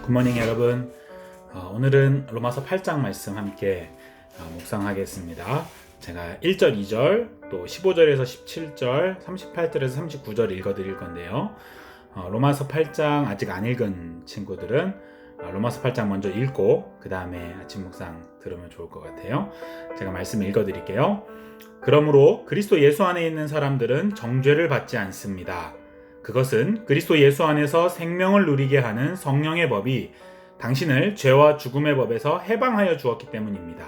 굿모닝 여러분. 오늘은 로마서 8장 말씀 함께 묵상하겠습니다. 제가 1절, 2절, 또 15절에서 17절, 38절에서 39절 읽어드릴 건데요. 로마서 8장 아직 안 읽은 친구들은 로마서 8장 먼저 읽고 그 다음에 아침 묵상 들으면 좋을 것 같아요. 제가 말씀 읽어드릴게요. 그러므로 그리스도 예수 안에 있는 사람들은 정죄를 받지 않습니다. 그것은 그리스도 예수 안에서 생명을 누리게 하는 성령의 법이 당신을 죄와 죽음의 법에서 해방하여 주었기 때문입니다.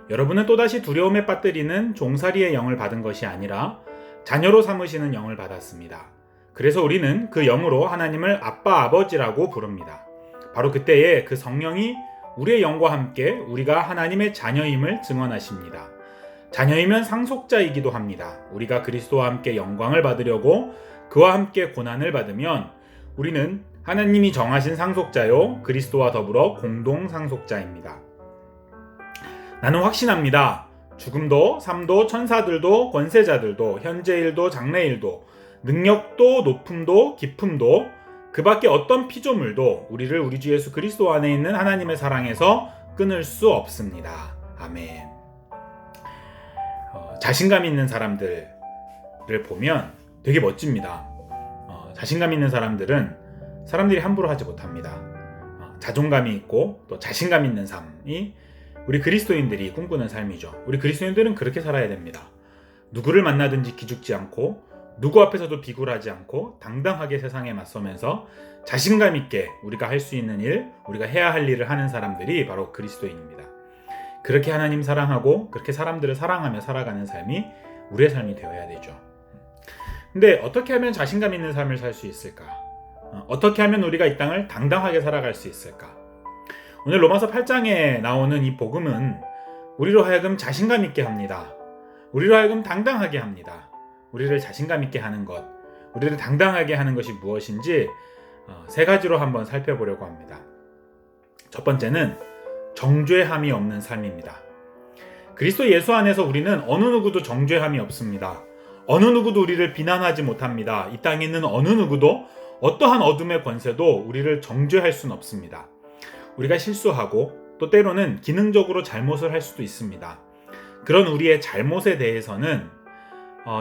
여러분은 또다시 두려움에 빠뜨리는 종살이의 영을 받은 것이 아니라 자녀로 삼으시는 영을 받았습니다. 그래서 우리는 그 영으로 하나님을 아빠, 아버지라고 부릅니다. 바로 그때에 그 성령이 우리의 영과 함께 우리가 하나님의 자녀임을 증언하십니다. 자녀이면 상속자이기도 합니다. 우리가 그리스도와 함께 영광을 받으려고 그와 함께 고난을 받으면 우리는 하나님이 정하신 상속자요 그리스도와 더불어 공동 상속자입니다. 나는 확신합니다. 죽음도 삶도 천사들도 권세자들도 현재일도 장래일도 능력도 높음도 깊음도 그 밖에 어떤 피조물도 우리를 우리 주 예수 그리스도 안에 있는 하나님의 사랑에서 끊을 수 없습니다. 아멘. 자신감 있는 사람들을 보면 되게 멋집니다. 자신감 있는 사람들은 사람들이 함부로 하지 못합니다. 자존감이 있고 또 자신감 있는 삶이 우리 그리스도인들이 꿈꾸는 삶이죠. 우리 그리스도인들은 그렇게 살아야 됩니다. 누구를 만나든지 기죽지 않고 누구 앞에서도 비굴하지 않고 당당하게 세상에 맞서면서 자신감 있게 우리가 할 수 있는 일, 우리가 해야 할 일을 하는 사람들이 바로 그리스도인입니다. 그렇게 하나님 사랑하고 그렇게 사람들을 사랑하며 살아가는 삶이 우리의 삶이 되어야 되죠. 근데 어떻게 하면 자신감 있는 삶을 살 수 있을까? 어떻게 하면 우리가 이 땅을 당당하게 살아갈 수 있을까? 오늘 로마서 8장에 나오는 이 복음은 우리로 하여금 자신감 있게 합니다. 우리로 하여금 당당하게 합니다. 우리를 자신감 있게 하는 것, 우리를 당당하게 하는 것이 무엇인지 세 가지로 한번 살펴보려고 합니다. 첫 번째는 정죄함이 없는 삶입니다. 그리스도 예수 안에서 우리는 어느 누구도 정죄함이 없습니다. 어느 누구도 우리를 비난하지 못합니다. 이 땅에 있는 어느 누구도 어떠한 어둠의 권세도 우리를 정죄할 수는 없습니다. 우리가 실수하고 또 때로는 기능적으로 잘못을 할 수도 있습니다. 그런 우리의 잘못에 대해서는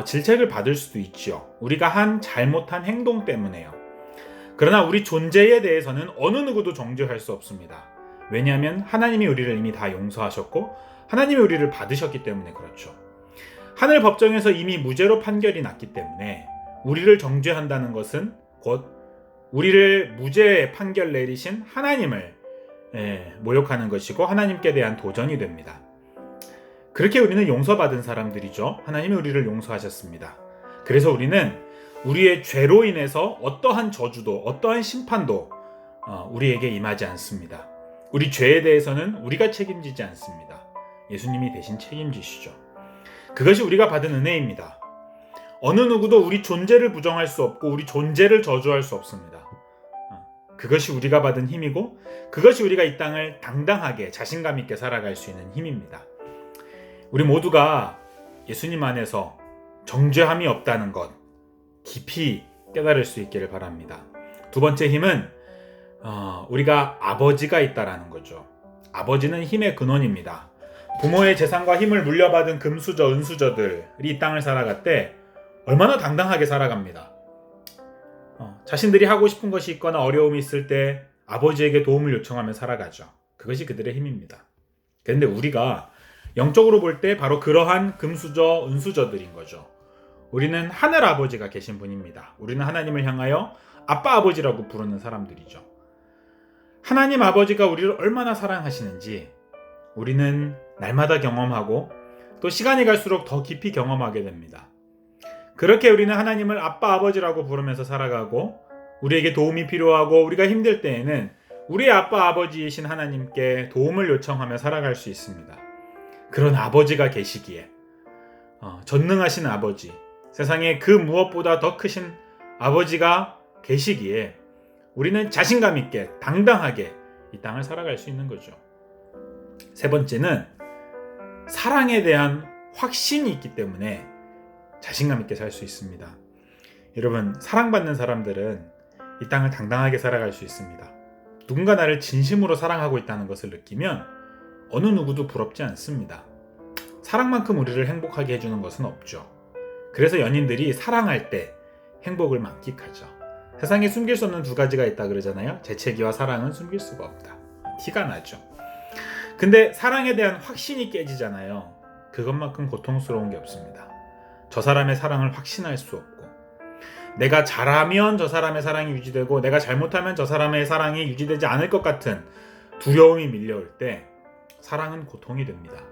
질책을 받을 수도 있죠. 우리가 한 잘못한 행동 때문에요. 그러나 우리 존재에 대해서는 어느 누구도 정죄할 수 없습니다. 왜냐하면 하나님이 우리를 이미 다 용서하셨고 하나님이 우리를 받으셨기 때문에 그렇죠. 하늘 법정에서 이미 무죄로 판결이 났기 때문에 우리를 정죄한다는 것은 곧 우리를 무죄 판결 내리신 하나님을 모욕하는 것이고 하나님께 대한 도전이 됩니다. 그렇게 우리는 용서받은 사람들이죠. 하나님이 우리를 용서하셨습니다. 그래서 우리는 우리의 죄로 인해서 어떠한 저주도 어떠한 심판도 우리에게 임하지 않습니다. 우리 죄에 대해서는 우리가 책임지지 않습니다. 예수님이 대신 책임지시죠. 그것이 우리가 받은 은혜입니다. 어느 누구도 우리 존재를 부정할 수 없고 우리 존재를 저주할 수 없습니다. 그것이 우리가 받은 힘이고 그것이 우리가 이 땅을 당당하게 자신감 있게 살아갈 수 있는 힘입니다. 우리 모두가 예수님 안에서 정죄함이 없다는 것 깊이 깨달을 수 있기를 바랍니다. 두 번째 힘은 우리가 아버지가 있다라는 거죠. 아버지는 힘의 근원입니다. 부모의 재산과 힘을 물려받은 금수저, 은수저들이 이 땅을 살아갈 때 얼마나 당당하게 살아갑니다. 자신들이 하고 싶은 것이 있거나 어려움이 있을 때 아버지에게 도움을 요청하며 살아가죠. 그것이 그들의 힘입니다. 그런데 우리가 영적으로 볼 때 바로 그러한 금수저, 은수저들인 거죠. 우리는 하늘 아버지가 계신 분입니다. 우리는 하나님을 향하여 아빠 아버지라고 부르는 사람들이죠. 하나님 아버지가 우리를 얼마나 사랑하시는지 우리는 날마다 경험하고 또 시간이 갈수록 더 깊이 경험하게 됩니다. 그렇게 우리는 하나님을 아빠 아버지라고 부르면서 살아가고 우리에게 도움이 필요하고 우리가 힘들 때에는 우리의 아빠 아버지이신 하나님께 도움을 요청하며 살아갈 수 있습니다. 그런 아버지가 계시기에 전능하신 아버지, 세상에 그 무엇보다 더 크신 아버지가 계시기에 우리는 자신감 있게 당당하게 이 땅을 살아갈 수 있는 거죠. 세 번째는 사랑에 대한 확신이 있기 때문에 자신감 있게 살 수 있습니다. 여러분, 사랑받는 사람들은 이 땅을 당당하게 살아갈 수 있습니다. 누군가 나를 진심으로 사랑하고 있다는 것을 느끼면 어느 누구도 부럽지 않습니다. 사랑만큼 우리를 행복하게 해주는 것은 없죠. 그래서 연인들이 사랑할 때 행복을 만끽하죠. 세상에 숨길 수 없는 두 가지가 있다 그러잖아요. 재채기와 사랑은 숨길 수가 없다. 티가 나죠. 근데 사랑에 대한 확신이 깨지잖아요. 그것만큼 고통스러운 게 없습니다. 저 사람의 사랑을 확신할 수 없고, 내가 잘하면 저 사람의 사랑이 유지되고 내가 잘못하면 저 사람의 사랑이 유지되지 않을 것 같은 두려움이 밀려올 때 사랑은 고통이 됩니다.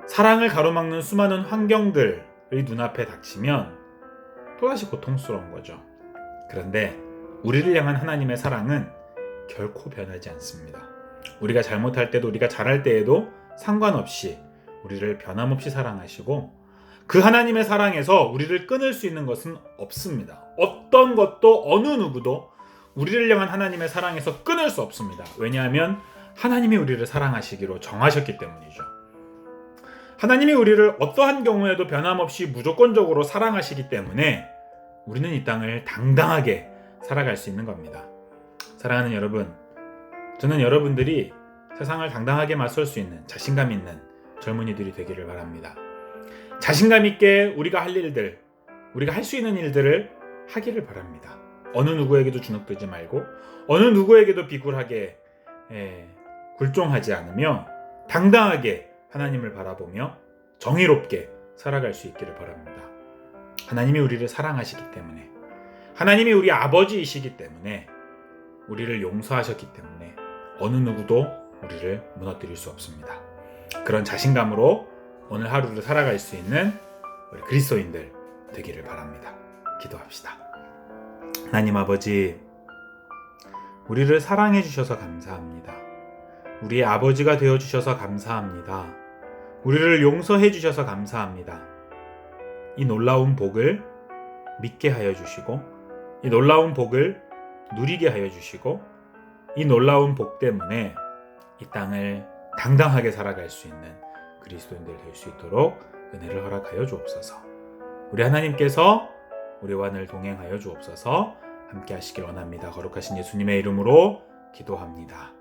사랑을 가로막는 수많은 환경들이 눈앞에 닥치면 또다시 고통스러운 거죠. 그런데 우리를 향한 하나님의 사랑은 결코 변하지 않습니다. 우리가 잘못할 때도 우리가 잘할 때에도 상관없이 우리를 변함없이 사랑하시고, 그 하나님의 사랑에서 우리를 끊을 수 있는 것은 없습니다. 어떤 것도 어느 누구도 우리를 향한 하나님의 사랑에서 끊을 수 없습니다. 왜냐하면 하나님이 우리를 사랑하시기로 정하셨기 때문이죠. 하나님이 우리를 어떠한 경우에도 변함없이 무조건적으로 사랑하시기 때문에 우리는 이 땅을 당당하게 살아갈 수 있는 겁니다. 사랑하는 여러분, 저는 여러분들이 세상을 당당하게 맞설 수 있는 자신감 있는 젊은이들이 되기를 바랍니다. 자신감 있게 우리가 할 일들, 우리가 할 수 있는 일들을 하기를 바랍니다. 어느 누구에게도 주눅들지 말고 어느 누구에게도 비굴하게 굴종하지 않으며 당당하게 하나님을 바라보며 정의롭게 살아갈 수 있기를 바랍니다. 하나님이 우리를 사랑하시기 때문에, 하나님이 우리 아버지이시기 때문에, 우리를 용서하셨기 때문에 어느 누구도 우리를 무너뜨릴 수 없습니다. 그런 자신감으로 오늘 하루를 살아갈 수 있는 우리 그리스도인들 되기를 바랍니다. 기도합시다. 하나님 아버지, 우리를 사랑해 주셔서 감사합니다. 우리의 아버지가 되어 주셔서 감사합니다. 우리를 용서해 주셔서 감사합니다. 이 놀라운 복을 믿게 하여 주시고, 이 놀라운 복을 누리게 하여 주시고, 이 놀라운 복 때문에 이 땅을 당당하게 살아갈 수 있는 그리스도인들 될 수 있도록 은혜를 허락하여 주옵소서. 우리 하나님께서 우리와 늘 동행하여 주옵소서. 함께 하시길 원합니다. 거룩하신 예수님의 이름으로 기도합니다.